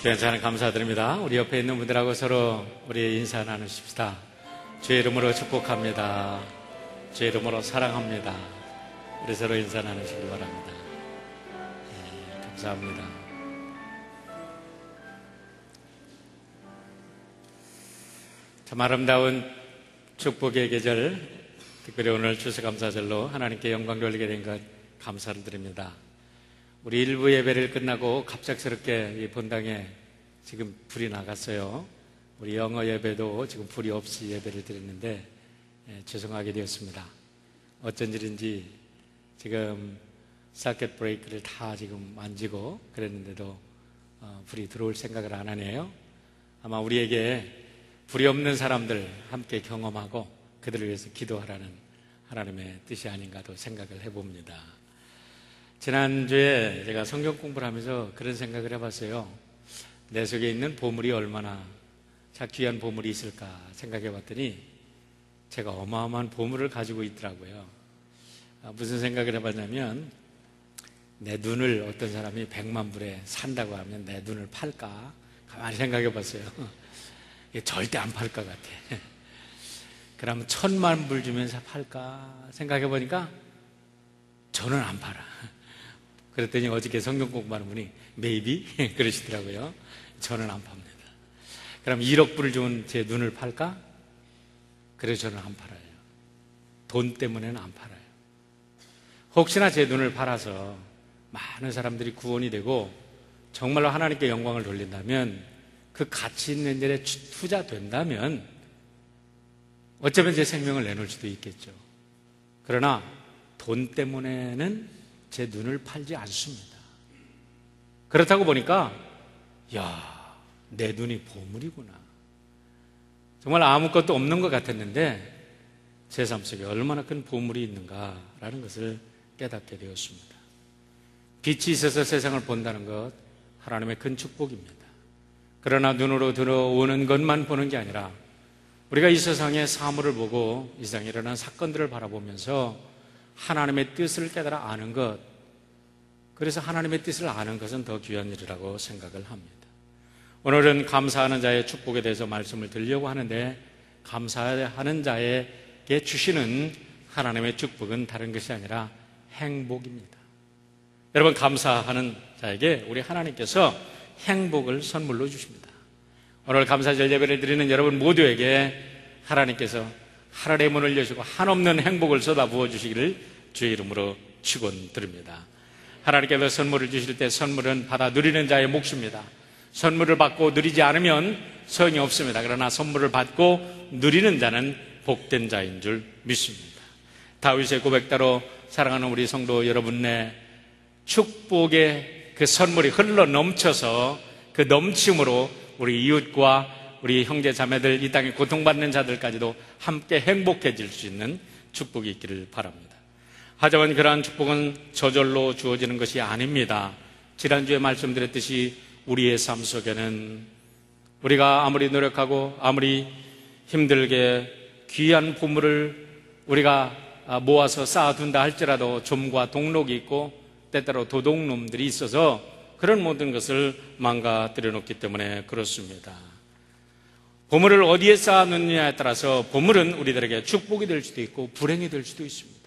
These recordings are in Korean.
귀한 감사드립니다. 우리 옆에 있는 분들하고 서로 우리 인사 나누십시다. 주의 이름으로 축복합니다. 주의 이름으로 사랑합니다. 우리 서로 인사 나누시기 바랍니다. 네, 감사합니다. 참 아름다운 축복의 계절, 특별히 오늘 추수감사절로 하나님께 영광 돌리게 된 것 감사를 드립니다. 우리 일부 예배를 끝나고 갑작스럽게 이 본당에 지금 불이 나갔어요. 우리 영어 예배도 지금 불이 없이 예배를 드렸는데 죄송하게 되었습니다. 어쩐 일인지 지금 서킷 브레이크를 다 지금 만지고 그랬는데도 불이 들어올 생각을 안 하네요. 아마 우리에게 불이 없는 사람들 함께 경험하고 그들을 위해서 기도하라는 하나님의 뜻이 아닌가도 생각을 해봅니다. 지난주에 제가 성경 공부를 하면서 그런 생각을 해봤어요. 내 속에 있는 보물이 얼마나 참 귀한 보물이 있을까 생각해 봤더니 제가 어마어마한 보물을 가지고 있더라고요. 무슨 생각을 해봤냐면 내 눈을 어떤 사람이 100만 불에 산다고 하면 내 눈을 팔까? 가만히 생각해 봤어요. 절대 안 팔 것 같아. 그러면 1000만 불 주면서 팔까? 생각해 보니까 저는 안 팔아. 그랬더니 어저께 성경 공부하는 분이 maybe 그러시더라고요. 저는 안 팝니다. 그럼 1억 불을 주면 제 눈을 팔까? 그래서 저는 안 팔아요. 돈 때문에는 안 팔아요. 혹시나 제 눈을 팔아서 많은 사람들이 구원이 되고 정말로 하나님께 영광을 돌린다면 그 가치 있는 일에 투자된다면 어쩌면 제 생명을 내놓을 수도 있겠죠. 그러나 돈 때문에는 제 눈을 팔지 않습니다. 그렇다고 보니까 내 눈이 보물이구나. 정말 아무것도 없는 것 같았는데 제 삶 속에 얼마나 큰 보물이 있는가라는 것을 깨닫게 되었습니다. 빛이 있어서 세상을 본다는 것 하나님의 큰 축복입니다. 그러나 눈으로 들어오는 것만 보는 게 아니라 우리가 이 세상의 사물을 보고 이 세상에 일어난 사건들을 바라보면서 하나님의 뜻을 깨달아 아는 것, 그래서 하나님의 뜻을 아는 것은 더 귀한 일이라고 생각을 합니다. 오늘은 감사하는 자의 축복에 대해서 말씀을 드리려고 하는데 감사하는 자에게 주시는 하나님의 축복은 다른 것이 아니라 행복입니다. 여러분, 감사하는 자에게 우리 하나님께서 행복을 선물로 주십니다. 오늘 감사절 예배를 드리는 여러분 모두에게 하나님께서 하늘의 문을 여시고 한없는 행복을 쏟아부어 주시기를 주의 이름으로 축원드립니다. 하나님께서 선물을 주실 때 선물은 받아 누리는 자의 몫입니다. 선물을 받고 누리지 않으면 소용이 없습니다. 그러나 선물을 받고 누리는 자는 복된 자인 줄 믿습니다. 다윗의 고백대로 사랑하는 우리 성도 여러분의 축복의 그 선물이 흘러 넘쳐서 그 넘침으로 우리 이웃과 우리 형제 자매들, 이 땅에 고통받는 자들까지도 함께 행복해질 수 있는 축복이 있기를 바랍니다. 하지만 그러한 축복은 저절로 주어지는 것이 아닙니다. 지난주에 말씀드렸듯이 우리의 삶 속에는 우리가 아무리 노력하고 아무리 힘들게 귀한 보물을 우리가 모아서 쌓아둔다 할지라도 좀과 동록이 있고 때때로 도둑놈들이 있어서 그런 모든 것을 망가뜨려 놓기 때문에 그렇습니다. 보물을 어디에 쌓아놓느냐에 따라서 보물은 우리들에게 축복이 될 수도 있고 불행이 될 수도 있습니다.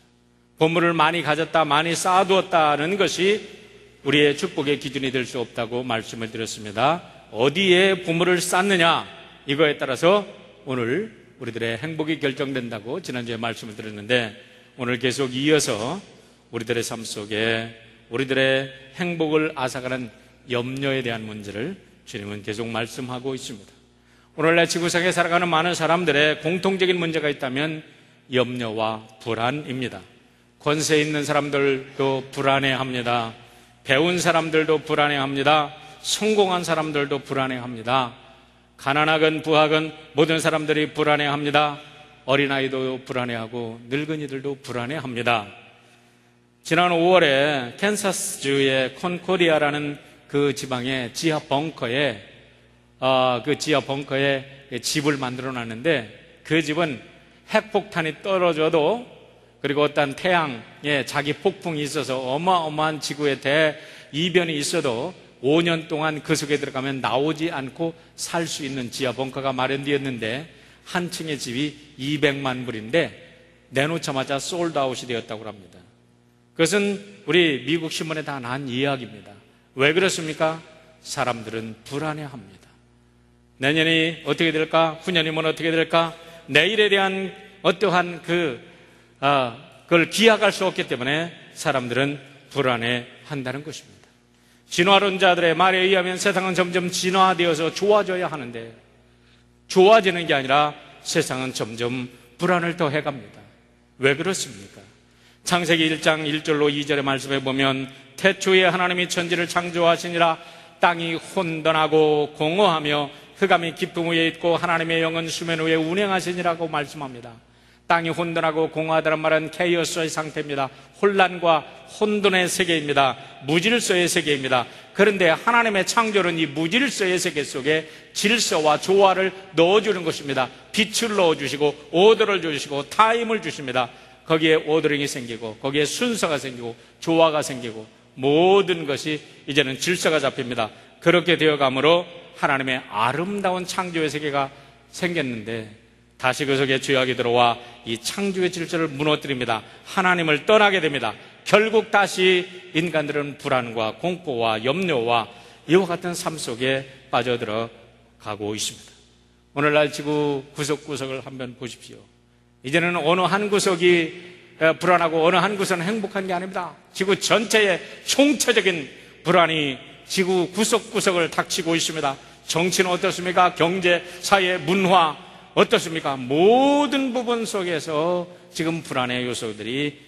보물을 많이 가졌다, 많이 쌓아두었다는 것이 우리의 축복의 기준이 될 수 없다고 말씀을 드렸습니다. 어디에 보물을 쌓느냐, 이거에 따라서 오늘 우리들의 행복이 결정된다고 지난주에 말씀을 드렸는데 오늘 계속 이어서 우리들의 삶 속에 우리들의 행복을 앗아가는 염려에 대한 문제를 주님은 계속 말씀하고 있습니다. 오늘날 지구상에 살아가는 많은 사람들의 공통적인 문제가 있다면 염려와 불안입니다. 권세 있는 사람들도 불안해합니다. 배운 사람들도 불안해합니다. 성공한 사람들도 불안해합니다. 가난하건 부하건 모든 사람들이 불안해합니다. 어린아이도 불안해하고 늙은이들도 불안해합니다. 지난 5월에 캔사스주의 콘코리아라는 그 지방의 지하 벙커에 집을 만들어 놨는데 그 집은 핵폭탄이 떨어져도 그리고 어떤 태양에 자기 폭풍이 있어서 어마어마한 지구의 대이변이 있어도 5년 동안 그 속에 들어가면 나오지 않고 살 수 있는 지하 벙커가 마련되었는데 한 층의 집이 200만 불인데 내놓자마자 솔드아웃이 되었다고 합니다. 그것은 우리 미국 신문에 다 난 이야기입니다. 왜 그렇습니까? 사람들은 불안해합니다. 내년이 어떻게 될까? 후년이면 어떻게 될까? 내일에 대한 어떠한 그걸 기약할 수 없기 때문에 사람들은 불안해한다는 것입니다. 진화론자들의 말에 의하면 세상은 점점 진화되어서 좋아져야 하는데 좋아지는 게 아니라 세상은 점점 불안을 더해갑니다. 왜 그렇습니까? 창세기 1장 1절로 2절의 말씀에 보면 태초에 하나님이 천지를 창조하시니라 땅이 혼돈하고 공허하며 흑암이 깊음 위에 있고 하나님의 영은 수면 위에 운행하시니라고 말씀합니다. 땅이 혼돈하고 공허하다는 말은 케이오스의 상태입니다. 혼란과 혼돈의 세계입니다. 무질서의 세계입니다. 그런데 하나님의 창조는 이 무질서의 세계 속에 질서와 조화를 넣어주는 것입니다. 빛을 넣어주시고 오더를 주시고 타임을 주십니다. 거기에 오더링이 생기고 거기에 순서가 생기고 조화가 생기고 모든 것이 이제는 질서가 잡힙니다. 그렇게 되어가므로 하나님의 아름다운 창조의 세계가 생겼는데 다시 그 속에 죄악이 들어와 이 창조의 질서를 무너뜨립니다. 하나님을 떠나게 됩니다. 결국 다시 인간들은 불안과 공포와 염려와 이와 같은 삶 속에 빠져들어가고 있습니다. 오늘날 지구 구석구석을 한번 보십시오. 이제는 어느 한 구석이 불안하고 어느 한 구석은 행복한 게 아닙니다. 지구 전체에 총체적인 불안이 지구 구석구석을 닥치고 있습니다. 정치는 어떻습니까? 경제, 사회, 문화 어떻습니까? 모든 부분 속에서 지금 불안의 요소들이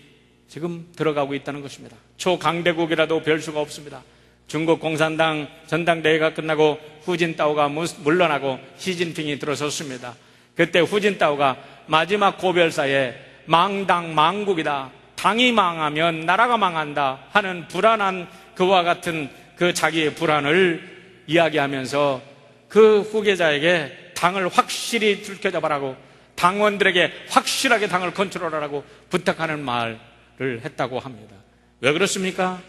지금 들어가고 있다는 것입니다. 초강대국이라도 별 수가 없습니다. 중국 공산당 전당대회가 끝나고 후진타오가 물러나고 시진핑이 들어섰습니다. 그때 후진타오가 마지막 고별사에 망당 망국이다, 당이 망하면 나라가 망한다 하는 불안한 그와 같은 그 자기의 불안을 이야기하면서 그 후계자에게 당을 확실히 들켜잡아라고, 당원들에게 확실하게 당을 컨트롤하라고 부탁하는 말을 했다고 합니다. 왜 그렇습니까?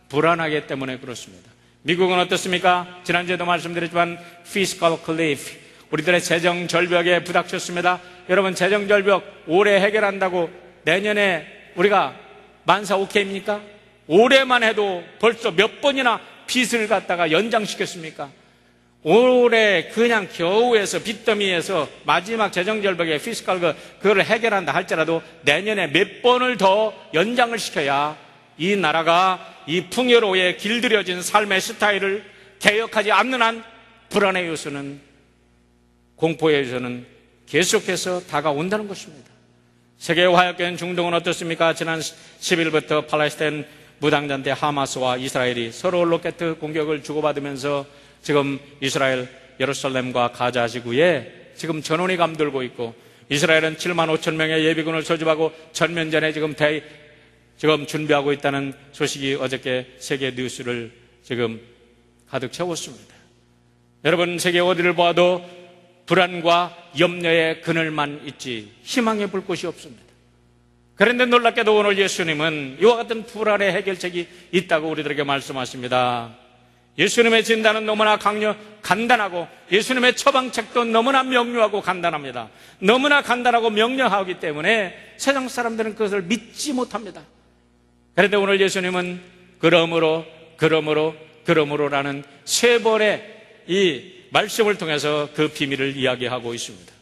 불안하기 때문에 그렇습니다. 미국은 어떻습니까? 지난주에도 말씀드렸지만 fiscal cliff, 우리들의 재정 절벽에 부닥쳤습니다. 여러분, 재정 절벽 올해 해결한다고 내년에 우리가 만사 오케이입니까? 올해만 해도 벌써 몇 번이나 빚을 갖다가 연장시켰습니까? 올해 그냥 겨우에서 빚더미에서 마지막 재정 절벽에 피스칼 그걸 해결한다 할지라도 내년에 몇 번을 더 연장을 시켜야 이 나라가 이 풍요로에 길들여진 삶의 스타일을 개혁하지 않는 한 불안의 요소는, 공포의 요소는 계속해서 다가온다는 것입니다. 세계화약교회 중동은 어떻습니까? 지난 10일부터 팔레스타인 무당자인데 하마스와 이스라엘이 서로 로켓 공격을 주고받으면서 지금 이스라엘 예루살렘과 가자 지구에 지금 전원이 감돌고 있고, 이스라엘은 7만 5천 명의 예비군을 소집하고 전면전에 지금 준비하고 있다는 소식이 어저께 세계 뉴스를 지금 가득 채웠습니다. 여러분, 세계 어디를 봐도 불안과 염려의 그늘만 있지 희망의 불꽃이 없습니다. 그런데 놀랍게도 오늘 예수님은 이와 같은 불안의 해결책이 있다고 우리들에게 말씀하십니다. 예수님의 진단은 너무나 간단하고 예수님의 처방책도 너무나 명료하고 간단합니다. 너무나 간단하고 명료하기 때문에 세상 사람들은 그것을 믿지 못합니다. 그런데 오늘 예수님은 그러므로라는 세 번의 이 말씀을 통해서 그 비밀을 이야기하고 있습니다.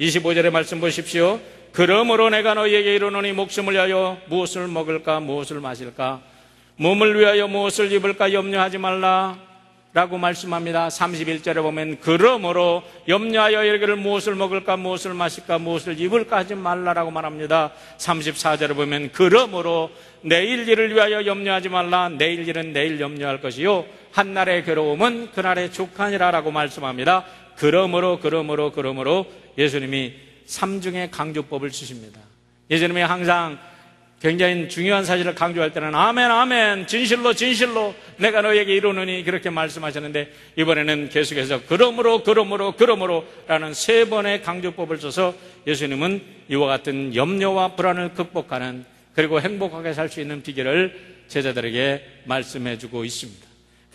25절의 말씀 보십시오. 그러므로 내가 너희에게 이르노니 목숨을 위하여 무엇을 먹을까 무엇을 마실까, 몸을 위하여 무엇을 입을까 염려하지 말라 라고 말씀합니다. 31절에 보면 그러므로 염려하여 이르기를 무엇을 먹을까 무엇을 마실까 무엇을 입을까 하지 말라라고 말합니다. 34절에 보면 그러므로 내일 일을 위하여 염려하지 말라, 내일 일은 내일 염려할 것이요 한날의 괴로움은 그날의 족하니라 라고 말씀합니다. 그러므로 예수님이 삼중의 강조법을 쓰십니다. 예수님이 항상 굉장히 중요한 사실을 강조할 때는 아멘 아멘 진실로 내가 너에게 이루느니 그렇게 말씀하셨는데, 이번에는 계속해서 그러므로 라는 세 번의 강조법을 써서 예수님은 이와 같은 염려와 불안을 극복하는, 그리고 행복하게 살 수 있는 비결을 제자들에게 말씀해 주고 있습니다.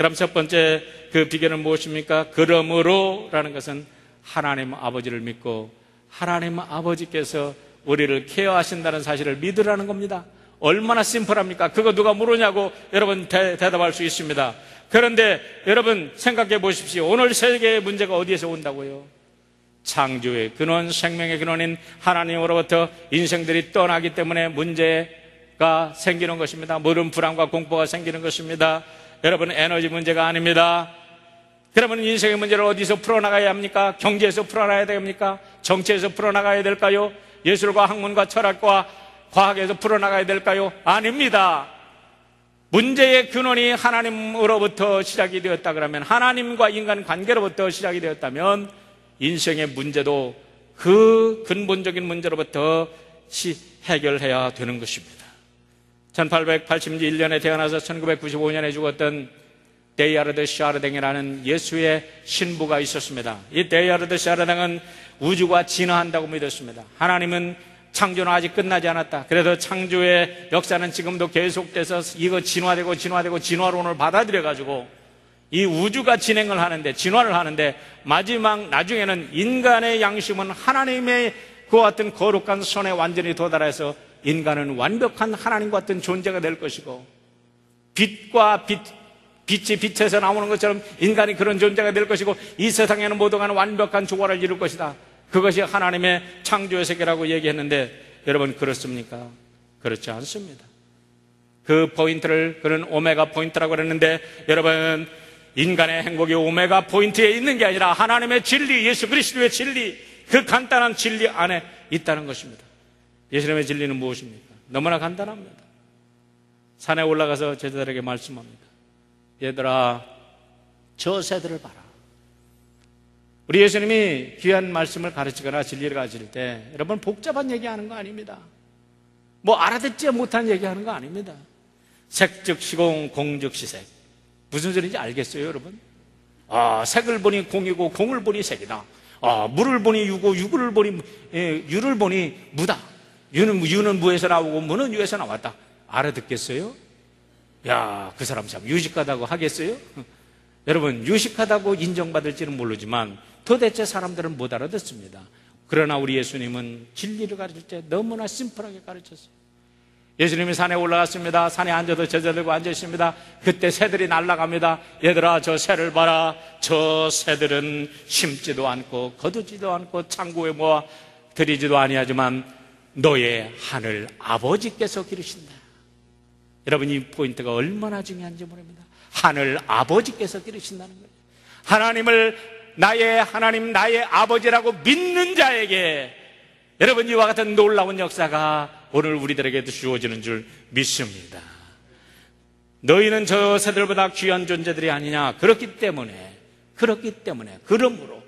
그럼 첫 번째 그 비결은 무엇입니까? 그러므로라는 것은 하나님 아버지를 믿고 하나님 아버지께서 우리를 케어하신다는 사실을 믿으라는 겁니다. 얼마나 심플합니까? 그거 누가 물으냐고 여러분 대답할 수 있습니다. 그런데 여러분 생각해 보십시오. 오늘 세계의 문제가 어디에서 온다고요? 창조의 근원, 생명의 근원인 하나님으로부터 인생들이 떠나기 때문에 문제가 생기는 것입니다. 모든 불안과 공포가 생기는 것입니다. 여러분, 에너지 문제가 아닙니다. 그러면 인생의 문제를 어디서 풀어나가야 합니까? 경제에서 풀어나가야 됩니까? 정치에서 풀어나가야 될까요? 예술과 학문과 철학과 과학에서 풀어나가야 될까요? 아닙니다. 문제의 근원이 하나님으로부터 시작이 되었다 그러면, 하나님과 인간 관계로부터 시작이 되었다면 인생의 문제도 그 근본적인 문제로부터 해결해야 되는 것입니다. 1881년에 태어나서 1995년에 죽었던 데이하르드 샤르댕이라는 예수의 신부가 있었습니다. 이 데이하르드 샤르댕은 우주가 진화한다고 믿었습니다. 하나님은 창조는 아직 끝나지 않았다. 그래서 창조의 역사는 지금도 계속돼서 이거 진화되고 진화론을 받아들여가지고 이 우주가 진행을 하는데, 진화를 하는데, 마지막 나중에는 인간의 양심은 하나님의 그와 같은 거룩한 선에 완전히 도달해서 인간은 완벽한 하나님과 같은 존재가 될 것이고, 빛이 빛에서 나오는 것처럼 인간이 그런 존재가 될 것이고, 이 세상에는 모두가 완벽한 조화를 이룰 것이다. 그것이 하나님의 창조의 세계라고 얘기했는데, 여러분 그렇습니까? 그렇지 않습니다. 그 포인트를 그는 오메가 포인트라고 그랬는데, 여러분 인간의 행복이 오메가 포인트에 있는 게 아니라 하나님의 진리, 예수 그리스도의 진리, 그 간단한 진리 안에 있다는 것입니다. 예수님의 진리는 무엇입니까? 너무나 간단합니다. 산에 올라가서 제자들에게 말씀합니다. 얘들아, 저 새들을 봐라. 우리 예수님이 귀한 말씀을 가르치거나 진리를 가르칠 때 여러분 복잡한 얘기하는 거 아닙니다. 뭐 알아듣지 못한 얘기하는 거 아닙니다. 색즉 시공, 공즉 시색. 무슨 소리인지 알겠어요, 여러분? 색을 보니 공이고 공을 보니 색이다. 물을 보니 유고 유를 보니 유를 보니 무다. 유는 무에서 나오고 무는 유에서 나왔다. 알아듣겠어요? 야, 그 사람 참 유식하다고 하겠어요? 여러분, 유식하다고 인정받을지는 모르지만 도대체 사람들은 못 알아듣습니다. 그러나 우리 예수님은 진리를 가르칠 때 너무나 심플하게 가르쳤어요. 예수님이 산에 올라갔습니다. 산에 앉아서 제자들과 앉아 있습니다. 그때 새들이 날아갑니다. 얘들아, 저 새를 봐라. 저 새들은 심지도 않고 거두지도 않고 창고에 모아 들이지도 아니하지만 너의 하늘 아버지께서 기르신다. 여러분, 이 포인트가 얼마나 중요한지 모릅니다. 하늘 아버지께서 기르신다는 거예요. 하나님을 나의 하나님, 나의 아버지라고 믿는 자에게 여러분 이와 같은 놀라운 역사가 오늘 우리들에게도 주어지는 줄 믿습니다. 너희는 저 새들보다 귀한 존재들이 아니냐. 그러므로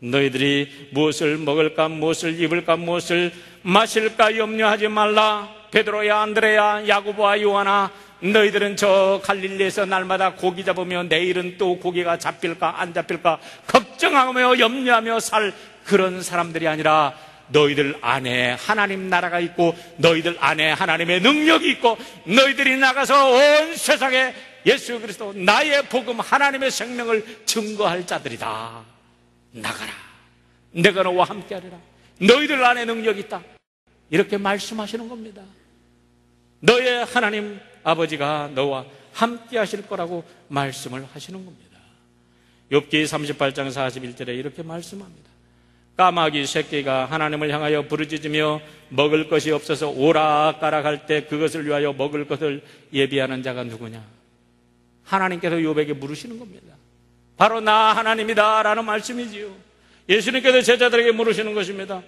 너희들이 무엇을 먹을까, 무엇을 입을까, 무엇을 마실까 염려하지 말라. 베드로야, 안드레야, 야고보와 요한아, 너희들은 저 갈릴리에서 날마다 고기 잡으며 내일은 또 고기가 잡힐까 안 잡힐까 걱정하며 염려하며 살 그런 사람들이 아니라 너희들 안에 하나님 나라가 있고 너희들 안에 하나님의 능력이 있고 너희들이 나가서 온 세상에 예수 그리스도 나의 복음 하나님의 생명을 증거할 자들이다. 나가라. 내가 너와 함께하리라. 너희들 안에 능력이 있다. 이렇게 말씀하시는 겁니다. 너의 하나님 아버지가 너와 함께 하실 거라고 말씀을 하시는 겁니다. 욥기 38장 41절에 이렇게 말씀합니다. 까마귀 새끼가 하나님을 향하여 부르짖으며 먹을 것이 없어서 오락가락할 때 그것을 위하여 먹을 것을 예비하는 자가 누구냐. 하나님께서 욥에게 물으시는 겁니다. 바로 나 하나님이다 라는 말씀이지요. 예수님께서 제자들에게 물으시는 것입니다.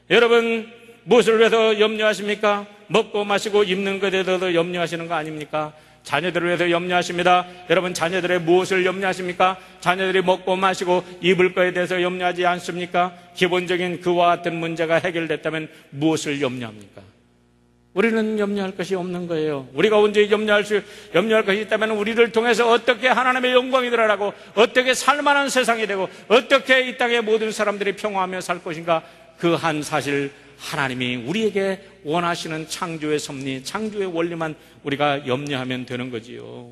여러분 무엇을 위해서 염려하십니까? 먹고 마시고 입는 것에 대해서 염려하시는 거 아닙니까? 자녀들을 위해서 염려하십니다. 여러분 자녀들의 무엇을 염려하십니까? 자녀들이 먹고 마시고 입을 것에 대해서 염려하지 않습니까? 기본적인 그와 같은 문제가 해결됐다면 무엇을 염려합니까? 우리는 염려할 것이 없는 거예요. 우리가 언제 염려할 것이 있다면 우리를 통해서 어떻게 하나님의 영광이 드러나고 어떻게 살만한 세상이 되고 어떻게 이 땅의 모든 사람들이 평화하며 살 것인가, 그 한 사실 하나님이 우리에게 원하시는 창조의 섭리, 창조의 원리만 우리가 염려하면 되는 거지요.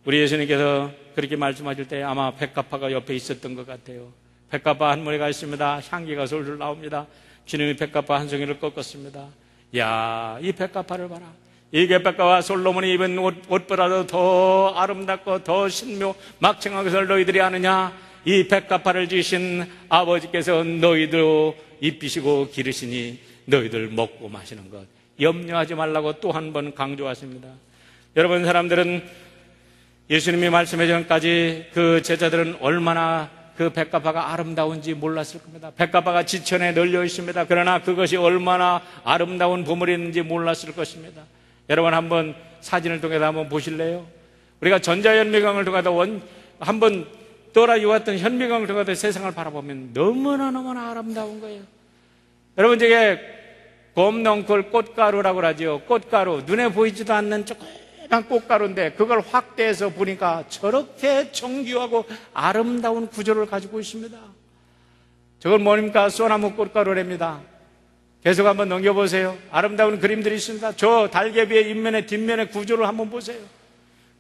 우리 예수님께서 그렇게 말씀하실 때 아마 백합화가 옆에 있었던 것 같아요. 백합화 한 무리가 있습니다. 향기가 솔솔 나옵니다. 주님이 백합화 한 송이를 꺾었습니다. 야, 이 백합화를 봐라. 이게 백합화 솔로몬이 입은 옷보다도 더 아름답고 더 신묘 막창한 것을 너희들이 아느냐? 이 백합화를 지으신 아버지께서 너희도 입히시고 기르시니 너희들 먹고 마시는 것 염려하지 말라고 또 한 번 강조하십니다. 여러분, 사람들은 예수님이 말씀해 전까지 그 제자들은 얼마나 그 백합화가 아름다운지 몰랐을 겁니다. 백합화가 지천에 널려 있습니다. 그러나 그것이 얼마나 아름다운 보물이었는지 몰랐을 것입니다. 여러분, 한번 사진을 통해서 한번 보실래요? 우리가 전자현미경을 통해서 한번 떠올라왔던 현미경을 통해서 세상을 바라보면 너무나 아름다운 거예요. 여러분, 저게 곰넝쿨 꽃가루라고 하죠. 꽃가루, 눈에 보이지도 않는 조그만 꽃가루인데 그걸 확대해서 보니까 저렇게 정교하고 아름다운 구조를 가지고 있습니다. 저건 뭡니까? 소나무 꽃가루랍니다. 계속 한번 넘겨보세요. 아름다운 그림들이 있습니다. 저 달개비의 입면에 뒷면의 구조를 한번 보세요.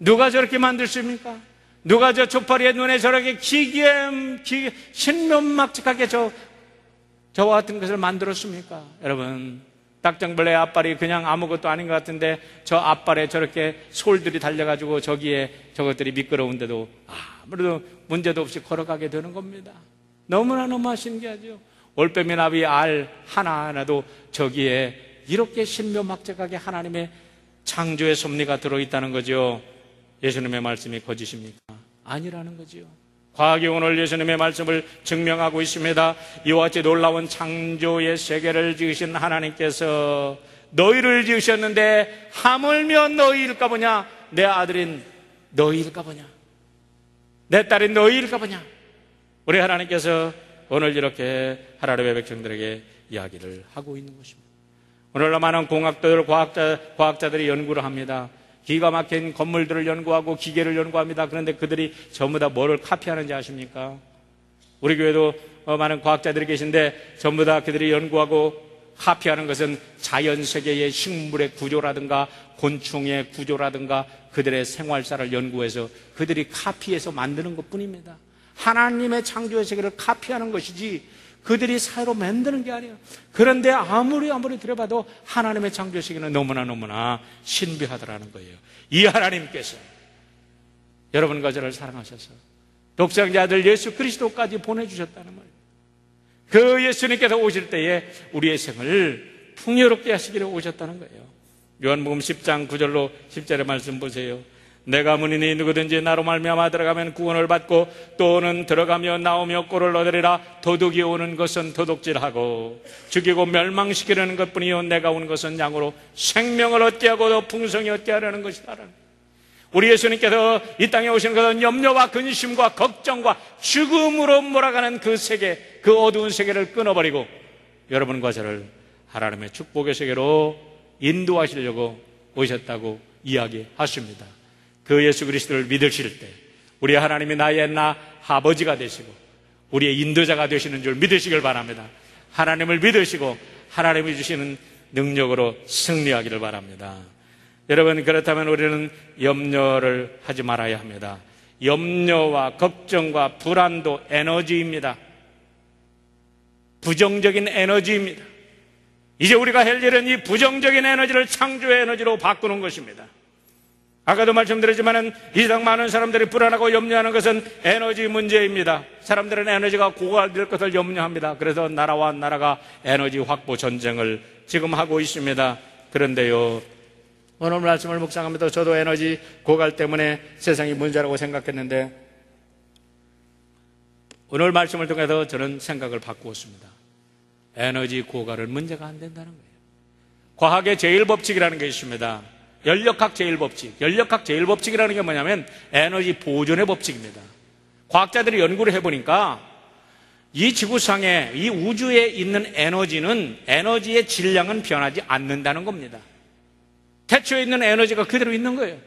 누가 저렇게 만들습니까? 누가 저 초파리의 눈에 저렇게 신면막측하게 저와 같은 것을 만들었습니까? 여러분, 딱정벌레의 앞발이 그냥 아무것도 아닌 것 같은데 저 앞발에 저렇게 솔들이 달려가지고 저기에 저것들이 미끄러운데도 아무래도 문제도 없이 걸어가게 되는 겁니다. 너무나 신기하죠. 올빼미 나비 알 하나하나도 저기에 이렇게 신묘막측하게 하나님의 창조의 섭리가 들어있다는 거죠. 예수님의 말씀이 거짓입니까? 아니라는 거지요. 과학이 오늘 예수님의 말씀을 증명하고 있습니다. 이와 같이 놀라운 창조의 세계를 지으신 하나님께서 너희를 지으셨는데 하물며 너희일까 보냐? 내 아들인 너희일까 보냐? 내 딸인 너희일까 보냐? 우리 하나님께서 오늘 이렇게 하나님의 백성들에게 이야기를 하고 있는 것입니다. 오늘날 많은 공학들, 과학자들이 연구를 합니다. 기가 막힌 건물들을 연구하고 기계를 연구합니다. 그런데 그들이 전부 다 뭐를 카피하는지 아십니까? 우리 교회도 많은 과학자들이 계신데 전부 다 그들이 연구하고 카피하는 것은 자연세계의 식물의 구조라든가 곤충의 구조라든가 그들의 생활사를 연구해서 그들이 카피해서 만드는 것뿐입니다. 하나님의 창조의 세계를 카피하는 것이지 그들이 새로 만드는 게 아니에요. 그런데 아무리 들여봐도 하나님의 창조의 세계는 너무나 신비하더라는 거예요. 이 하나님께서 여러분과 저를 사랑하셔서 독생자 아들 예수 그리스도까지 보내주셨다는 말이에요. 그 예수님께서 오실 때에 우리의 생을 풍요롭게 하시기를 오셨다는 거예요. 요한복음 10장 9절로 10절의 말씀 보세요. 내가 문이니 누구든지 나로 말미암아 들어가면 구원을 받고 또는 들어가며 나오며 꼴을 얻으리라. 도둑이 오는 것은 도둑질하고 죽이고 멸망시키려는 것뿐이요 내가 온 것은 양으로 생명을 얻게 하고 더 풍성히 얻게 하려는 것이다. 우리 예수님께서 이 땅에 오신 것은 염려와 근심과 걱정과 죽음으로 몰아가는 그 세계, 그 어두운 세계를 끊어버리고 여러분과 저를 하나님의 축복의 세계로 인도하시려고 오셨다고 이야기하십니다. 그 예수 그리스도를 믿으실 때 우리 하나님이 나의 옛날 아버지가 되시고 우리의 인도자가 되시는 줄 믿으시길 바랍니다. 하나님을 믿으시고 하나님이 주시는 능력으로 승리하기를 바랍니다. 여러분, 그렇다면 우리는 염려를 하지 말아야 합니다. 염려와 걱정과 불안도 에너지입니다. 부정적인 에너지입니다. 이제 우리가 할 일은 이 부정적인 에너지를 창조의 에너지로 바꾸는 것입니다. 아까도 말씀드렸지만 이 세상 많은 사람들이 불안하고 염려하는 것은 에너지 문제입니다. 사람들은 에너지가 고갈될 것을 염려합니다. 그래서 나라와 나라가 에너지 확보 전쟁을 지금 하고 있습니다. 그런데요, 오늘 말씀을 묵상하면서 저도 에너지 고갈 때문에 세상이 문제라고 생각했는데 오늘 말씀을 통해서 저는 생각을 바꾸었습니다. 에너지 고갈은 문제가 안 된다는 거예요. 과학의 제1법칙이라는 게 있습니다. 연력학 제1법칙. 연력학 제1법칙이라는 게 뭐냐면 에너지 보존의 법칙입니다. 과학자들이 연구를 해보니까 이 지구상에, 이 우주에 있는 에너지는 에너지의 질량은 변하지 않는다는 겁니다. 태초에 있는 에너지가 그대로 있는 거예요.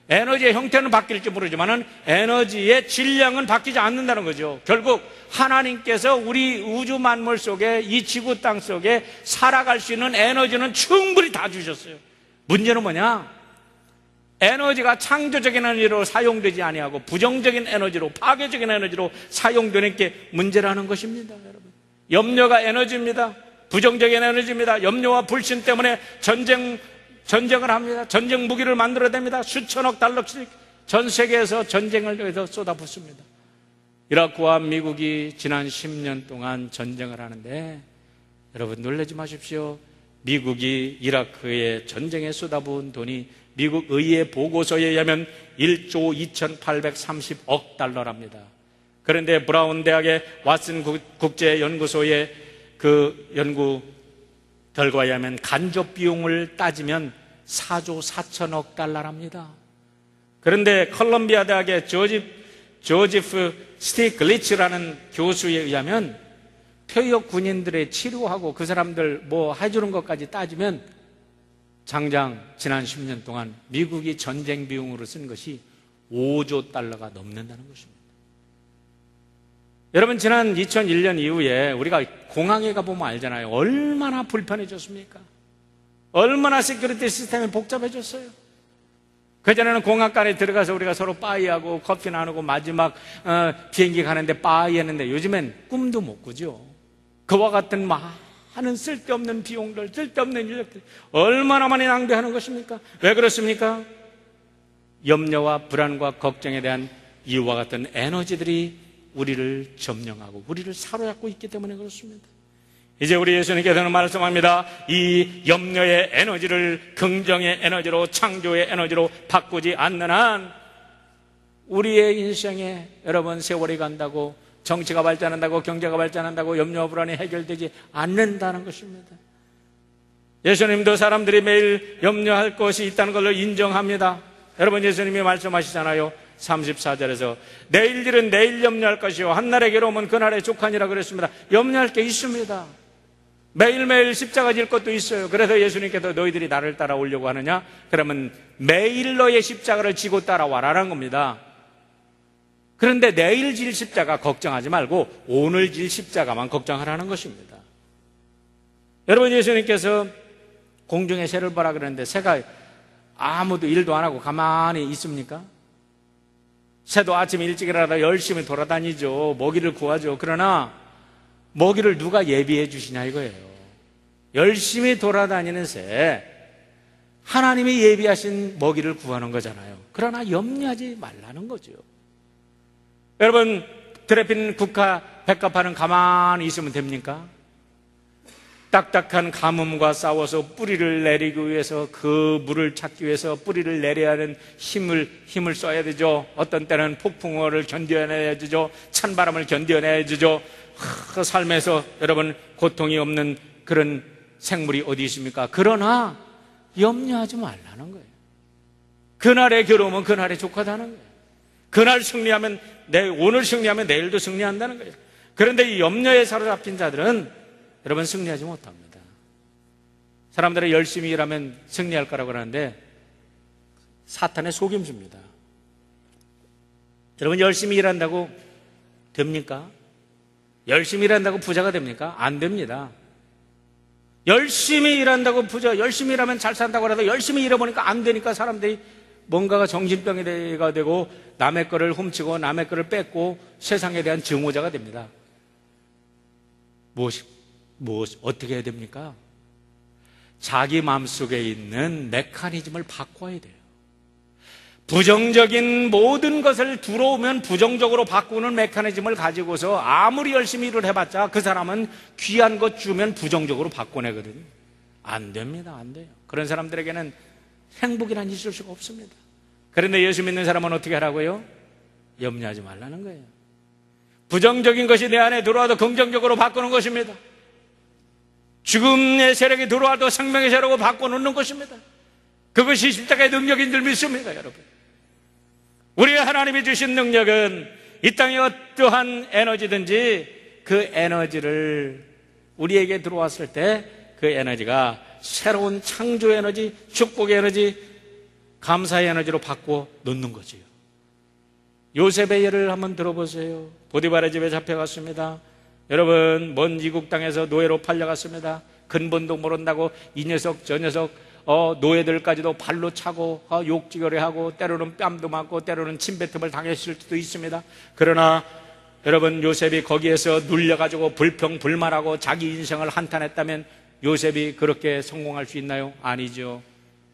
에너지의 형태는 바뀔지 모르지만 에너지의 질량은 바뀌지 않는다는 거죠. 결국 하나님께서 우리 우주 만물 속에, 이 지구 땅 속에 살아갈 수 있는 에너지는 충분히 다 주셨어요. 문제는 뭐냐? 에너지가 창조적인 에너지로 사용되지 아니하고 부정적인 에너지로, 파괴적인 에너지로 사용되는 게 문제라는 것입니다. 여러분, 염려가 에너지입니다. 부정적인 에너지입니다. 염려와 불신 때문에 전쟁을 합니다. 전쟁 무기를 만들어냅니다. 수천억 달러씩 전 세계에서 전쟁을 위해서 쏟아붓습니다. 이라크와 미국이 지난 10년 동안 전쟁을 하는데, 여러분 놀라지 마십시오. 미국이 이라크의 전쟁에 쏟아부은 돈이 미국 의회 보고서에 의하면 1조 2830억 달러랍니다. 그런데 브라운 대학의 왓슨 국제연구소의 그 연구 결과에 의하면 간접 비용을 따지면 4조 4천억 달러랍니다. 그런데 컬럼비아 대학의 조지프 스티글리츠라는 교수에 의하면 퇴역 군인들의 치료하고 그 사람들 뭐 해주는 것까지 따지면 장장 지난 10년 동안 미국이 전쟁 비용으로 쓴 것이 5조 달러가 넘는다는 것입니다. 여러분, 지난 2001년 이후에 우리가 공항에 가보면 알잖아요. 얼마나 불편해졌습니까? 얼마나 시큐리티 시스템이 복잡해졌어요. 그전에는 공항간에 들어가서 우리가 서로 빠이하고 커피 나누고 마지막 비행기 가는데 빠이 했는데, 요즘엔 꿈도 못 꾸죠. 그와 같은 많은 쓸데없는 비용들, 쓸데없는 인력들 얼마나 많이 낭비하는 것입니까? 왜 그렇습니까? 염려와 불안과 걱정에 대한 이유와 같은 에너지들이 우리를 점령하고 우리를 사로잡고 있기 때문에 그렇습니다. 이제 우리 예수님께서는 말씀합니다. 이 염려의 에너지를 긍정의 에너지로, 창조의 에너지로 바꾸지 않는 한 우리의 인생에, 여러분, 세월이 간다고, 정치가 발전한다고, 경제가 발전한다고 염려와 불안이 해결되지 않는다는 것입니다. 예수님도 사람들이 매일 염려할 것이 있다는 것을 인정합니다. 여러분, 예수님이 말씀하시잖아요. 34절에서 내일 일은 내일 염려할 것이요 한날의 괴로움은 그날의 족하니라 그랬습니다. 염려할 게 있습니다. 매일매일 십자가 질 것도 있어요. 그래서 예수님께서 너희들이 나를 따라오려고 하느냐? 그러면 매일 너의 십자가를 지고 따라와라는 겁니다. 그런데 내일 질 십자가 걱정하지 말고 오늘 질 십자가만 걱정하라는 것입니다. 여러분, 예수님께서 공중에 새를 보라 그랬는데 새가 아무도 일도 안 하고 가만히 있습니까? 새도 아침 일찍 일어나다 열심히 돌아다니죠. 먹이를 구하죠. 그러나 먹이를 누가 예비해 주시냐 이거예요. 열심히 돌아다니는 새, 하나님이 예비하신 먹이를 구하는 거잖아요. 그러나 염려하지 말라는 거죠. 여러분, 드레핀 국화 백합화는 가만히 있으면 됩니까? 딱딱한 가뭄과 싸워서 뿌리를 내리기 위해서, 그 물을 찾기 위해서 뿌리를 내려야 하는 힘을 써야 되죠. 어떤 때는 폭풍우를 견뎌내야 되죠. 찬바람을 견뎌내야 되죠. 삶에서 여러분 고통이 없는 그런 생물이 어디 있습니까? 그러나 염려하지 말라는 거예요. 그날의 괴로움은 그날의 족하다는 거예요. 그날 승리하면 오늘 승리하면 내일도 승리한다는 거예요. 그런데 이 염려에 사로잡힌 자들은 여러분 승리하지 못합니다. 사람들은 열심히 일하면 승리할 거라고 그러는데 사탄의 속임수입니다. 여러분, 열심히 일한다고 됩니까? 열심히 일한다고 부자가 됩니까? 안 됩니다. 열심히 일한다고 열심히 일하면 잘 산다고 해도 열심히 일해보니까 안 되니까 사람들이 뭔가가 정신병이가 되고 남의 거를 훔치고 남의 거를 뺏고 세상에 대한 증오자가 됩니다. 어떻게 해야 됩니까? 자기 마음속에 있는 메커니즘을 바꿔야 돼요. 부정적인 모든 것을 들어오면 부정적으로 바꾸는 메커니즘을 가지고서 아무리 열심히 일을 해봤자 그 사람은 귀한 것 주면 부정적으로 바꿔내거든요. 안 됩니다. 안 돼요. 그런 사람들에게는 행복이란 있을 수가 없습니다. 그런데 예수 믿는 사람은 어떻게 하라고요? 염려하지 말라는 거예요. 부정적인 것이 내 안에 들어와도 긍정적으로 바꾸는 것입니다. 죽음의 세력이 들어와도 생명의 세력으로 바꿔놓는 것입니다. 그것이 십자가의 능력인 줄 믿습니다. 여러분, 우리 하나님이 주신 능력은 이 땅의 어떠한 에너지든지 그 에너지를 우리에게 들어왔을 때 그 에너지가 새로운 창조 에너지, 축복의 에너지, 감사의 에너지로 바꿔 놓는 거지요. 요셉의 예를 한번 들어보세요. 보디발의 집에 잡혀갔습니다. 여러분, 먼 이국 땅에서 노예로 팔려갔습니다. 근본도 모른다고 이 녀석 저 녀석 노예들까지도 발로 차고 욕지거리하고 때로는 뺨도 맞고 때로는 침뱉음을 당했을 수도 있습니다. 그러나 여러분, 요셉이 거기에서 눌려가지고 불평불만하고 자기 인생을 한탄했다면 요셉이 그렇게 성공할 수 있나요? 아니죠.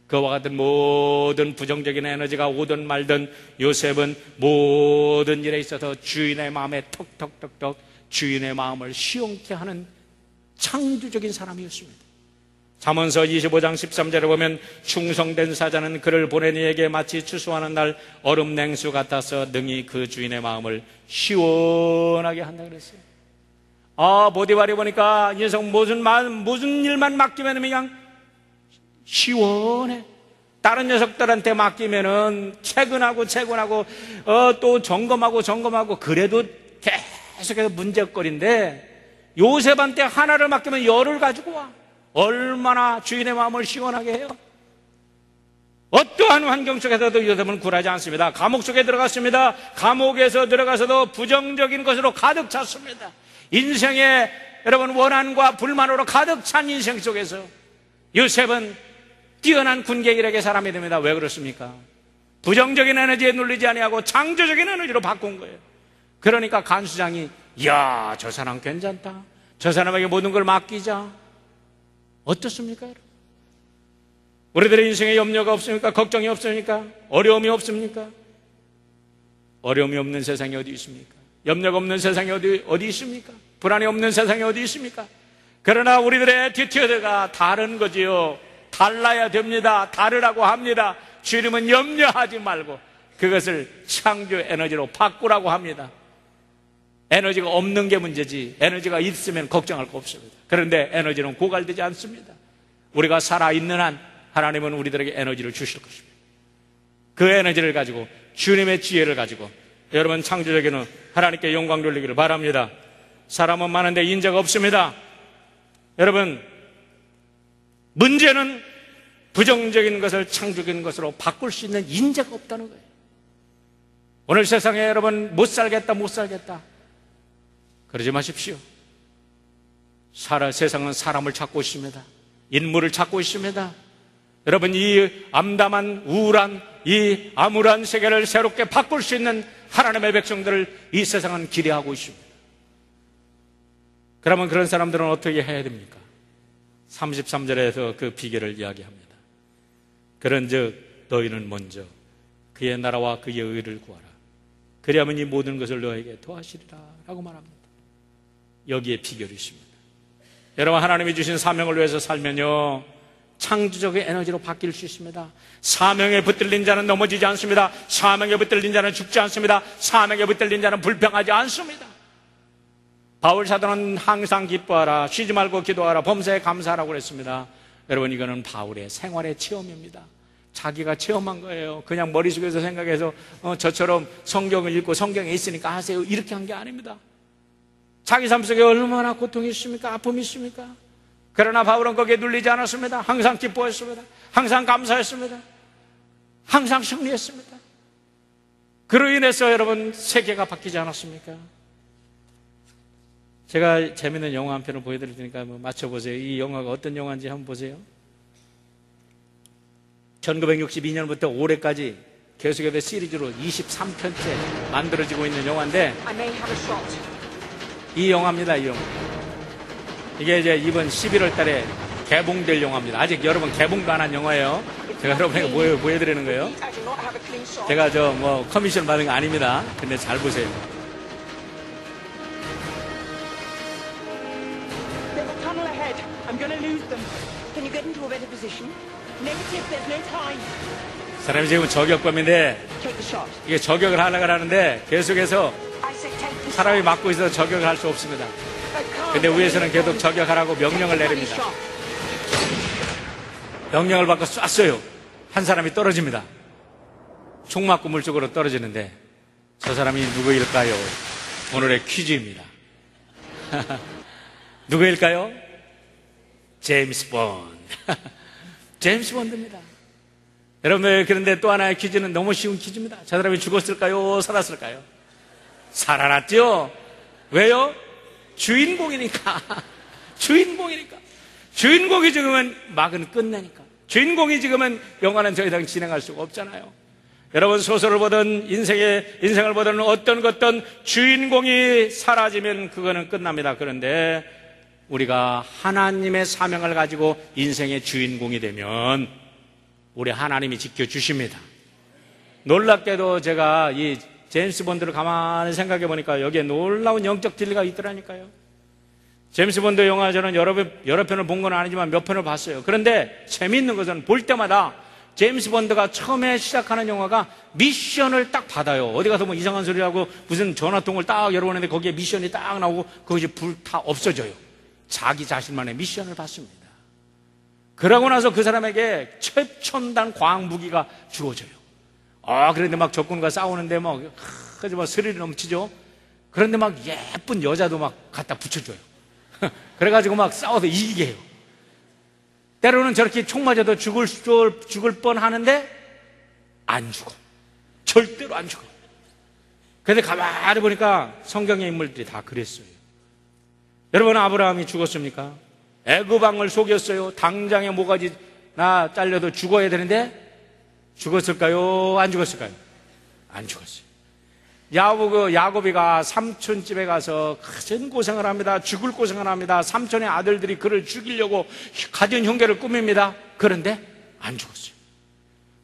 그와 같은 모든 부정적인 에너지가 오든 말든 요셉은 모든 일에 있어서 주인의 마음에 턱턱턱턱 주인의 마음을 시원케 하는 창조적인 사람이었습니다. 잠언서 25장 13절에 보면 충성된 사자는 그를 보낸 이에게 마치 추수하는 날 얼음 냉수 같아서 능히 그 주인의 마음을 시원하게 한다 그랬어요. 보디발이 보니까 이 녀석 무슨 일만 맡기면 그냥 시원해. 다른 녀석들한테 맡기면은 채근하고 또 점검하고 그래도 계속해서 문제거리인데 요셉한테 하나를 맡기면 열을 가지고 와. 얼마나 주인의 마음을 시원하게 해요. 어떠한 환경 속에서도 요셉은 굴하지 않습니다. 감옥 속에 들어갔습니다. 감옥에서 들어가서도 부정적인 것으로 가득 찼습니다. 인생에 여러분 원한과 불만으로 가득 찬 인생 속에서 요셉은 뛰어난 군계일에게 사람이 됩니다. 왜 그렇습니까? 부정적인 에너지에 눌리지 아니하고 창조적인 에너지로 바꾼 거예요. 그러니까 간수장이 이야, 저 사람 괜찮다. 저 사람에게 모든 걸 맡기자. 어떻습니까? 우리들의 인생에 염려가 없습니까? 걱정이 없습니까? 어려움이 없습니까? 어려움이 없는 세상이 어디 있습니까? 염려가 없는 세상이 어디 있습니까? 불안이 없는 세상이 어디 있습니까? 그러나 우리들의 애티튜드가 다른 거지요. 달라야 됩니다. 다르라고 합니다. 주님은 염려하지 말고 그것을 창조 에너지로 바꾸라고 합니다. 에너지가 없는 게 문제지 에너지가 있으면 걱정할 거 없습니다. 그런데 에너지는 고갈되지 않습니다. 우리가 살아있는 한 하나님은 우리들에게 에너지를 주실 것입니다. 그 에너지를 가지고 주님의 지혜를 가지고 여러분 창조적인 하나님께 영광 돌리기를 바랍니다. 사람은 많은데 인재가 없습니다. 여러분, 문제는 부정적인 것을 창조적인 것으로 바꿀 수 있는 인재가 없다는 거예요. 오늘 세상에 여러분 못 살겠다 그러지 마십시오. 세상은 사람을 찾고 있습니다. 인물을 찾고 있습니다. 여러분, 이 암담한 우울한 이 암울한 세계를 새롭게 바꿀 수 있는 하나님의 백성들을 이 세상은 기대하고 있습니다. 그러면 그런 사람들은 어떻게 해야 됩니까? 33절에서 그 비결을 이야기합니다. 그런즉 너희는 먼저 그의 나라와 그의 의를 구하라. 그리하면 이 모든 것을 너에게 더하시리라 라고 말합니다. 여기에 비결이 있습니다. 여러분, 하나님이 주신 사명을 위해서 살면요 창조적인 에너지로 바뀔 수 있습니다. 사명에 붙들린 자는 넘어지지 않습니다. 사명에 붙들린 자는 죽지 않습니다. 사명에 붙들린 자는 불평하지 않습니다. 바울 사도는 항상 기뻐하라, 쉬지 말고 기도하라, 범사에 감사하라고 그랬습니다. 여러분, 이거는 바울의 생활의 체험입니다. 자기가 체험한 거예요. 그냥 머릿속에서 생각해서 저처럼 성경을 읽고 성경에 있으니까 하세요 이렇게 한 게 아닙니다. 자기 삶 속에 얼마나 고통이 있습니까? 아픔이 있습니까? 그러나 바울은 거기에 눌리지 않았습니다. 항상 기뻐했습니다. 항상 감사했습니다. 항상 승리했습니다. 그로 인해서 여러분 세계가 바뀌지 않았습니까? 제가 재밌는 영화 한 편을 보여드릴 테니까 한번 맞춰보세요. 이 영화가 어떤 영화인지 한번 보세요. 1962년부터 올해까지 계속해서 시리즈로 23편째 만들어지고 있는 영화인데 이 영화입니다. 이 영화. 이게 이제 이번 11월 달에 개봉될 영화입니다. 아직 여러분 개봉도 안 한 영화예요. 제가 여러분에게 보여드리는 거예요. 제가 커미션 받은 거 아닙니다. 근데 잘 보세요. 사람이 지금 저격범인데 이게 저격을 하려고 하는데 계속해서 사람이 맞고 있어서 저격을 할 수 없습니다. 근데 위에서는 계속 저격하라고 명령을 내립니다. 명령을 받고 쐈어요. 한 사람이 떨어집니다. 총 맞고 물쪽으로 떨어지는데 저 사람이 누구일까요? 오늘의 퀴즈입니다. 누구일까요? 제임스 본드. 제임스 본드입니다. 여러분, 그런데 또 하나의 퀴즈는 너무 쉬운 퀴즈입니다. 저 사람이 죽었을까요? 살았을까요? 살아났죠? 왜요? 주인공이니까. 주인공이 죽으면 막은 끝내니까. 주인공이 지금은 영화는 더 이상 진행할 수가 없잖아요. 여러분, 소설을 보든 인생을 보든 어떤 주인공이 사라지면 그거는 끝납니다. 그런데 우리가 하나님의 사명을 가지고 인생의 주인공이 되면 우리 하나님이 지켜주십니다. 놀랍게도 제가 이 제임스 본드를 가만히 생각해 보니까 여기에 놀라운 영적 진리가 있더라니까요. 제임스 본드 영화 저는 여러 편을 본 건 아니지만 몇 편을 봤어요. 그런데 재미있는 것은 볼 때마다 제임스 본드가 처음에 시작하는 영화가 미션을 딱 받아요. 어디 가서 뭐 이상한 소리 하고 무슨 전화통을 딱 열어보는데 거기에 미션이 딱 나오고 그것이 불타 없어져요. 자기 자신만의 미션을 받습니다. 그러고 나서 그 사람에게 최첨단 과학 무기가 주어져요. 그런데 막 적군과 싸우는데 막 스릴이 넘치죠. 그런데 막 예쁜 여자도 막 갖다 붙여줘요. 그래가지고 막 싸워서 이기게 해요. 때로는 저렇게 총 맞아도 죽을 뻔 하는데 안 죽어. 절대로 안 죽어. 근데 가만히 보니까 성경의 인물들이 다 그랬어요. 여러분, 아브라함이 죽었습니까? 애굽왕을 속였어요. 당장에 모가지 나 잘려도 죽어야 되는데 죽었을까요? 안 죽었을까요? 안 죽었어요. 야곱이가 삼촌 집에 가서 큰 고생을 합니다. 죽을 고생을 합니다. 삼촌의 아들들이 그를 죽이려고 가진 흉계를 꾸밉니다. 그런데 안 죽었어요.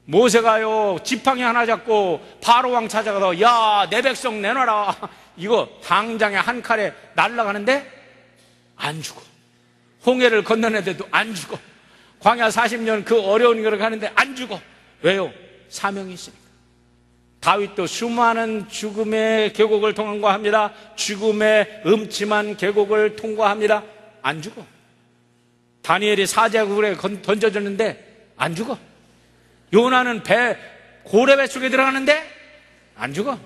모세가요, 지팡이 하나 잡고 바로왕 찾아가서 야, 내 백성 내놔라. 이거 당장에 한 칼에 날아가는데 안 죽어. 홍해를 건너는데도 안 죽어. 광야 40년 그 어려운 길을 가는데 안 죽어. 왜요? 사명이 있으니까. 다윗도 수많은 죽음의 계곡을 통과합니다. 죽음의 음침한 계곡을 통과합니다. 안 죽어. 다니엘이 사자굴에 던져졌는데 안 죽어. 요나는 고래배 속에 들어가는데 안 죽어.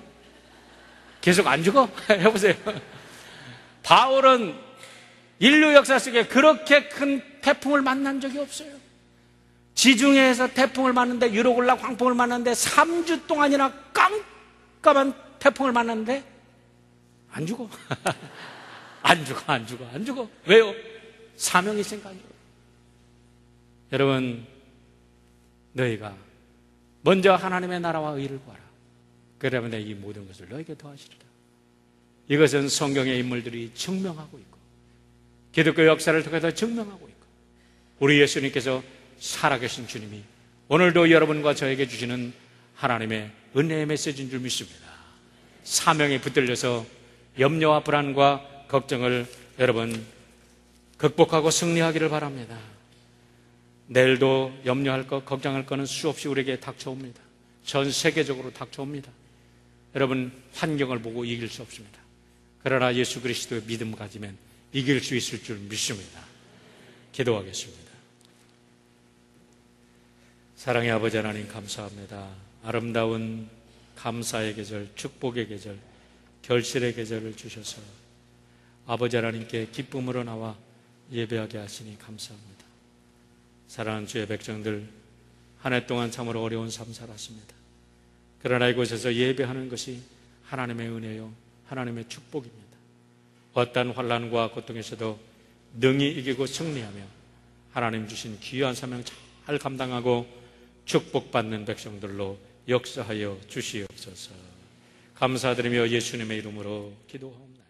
계속 안 죽어. 해보세요. 바울은 인류 역사 속에 그렇게 큰 태풍을 만난 적이 없어요. 지중해에서 태풍을 맞는데, 유로굴라 광풍을 맞는데 3주 동안이나 깜깜한 태풍을 만났는데 안 죽어. 안 죽어. 왜요? 사명이 있으니까 안 죽어. 여러분, 너희가 먼저 하나님의 나라와 의를 구하라. 그러면 이 모든 것을 너희에게 더하시리라. 이것은 성경의 인물들이 증명하고 있고 기독교 역사를 통해서 증명하고 있고 우리 예수님께서 살아계신 주님이 오늘도 여러분과 저에게 주시는 하나님의 은혜의 메시지인 줄 믿습니다. 사명에 붙들려서 염려와 불안과 걱정을 여러분 극복하고 승리하기를 바랍니다. 내일도 염려할 것, 걱정할 것은 수없이 우리에게 닥쳐옵니다. 전 세계적으로 닥쳐옵니다. 여러분, 환경을 보고 이길 수 없습니다. 그러나 예수 그리스도의 믿음 가지면 이길 수 있을 줄 믿습니다. 기도하겠습니다. 사랑의 아버지 하나님, 감사합니다. 아름다운 감사의 계절, 축복의 계절, 결실의 계절을 주셔서 아버지 하나님께 기쁨으로 나와 예배하게 하시니 감사합니다. 사랑하는 주의 백성들, 한 해 동안 참으로 어려운 삶 살았습니다. 그러나 이곳에서 예배하는 것이 하나님의 은혜요, 하나님의 축복입니다. 어떠한 환난과 고통에서도 능히 이기고 승리하며 하나님 주신 귀한 사명 잘 감당하고 축복받는 백성들로 역사하여 주시옵소서. 감사드리며 예수님의 이름으로 기도하옵나이다.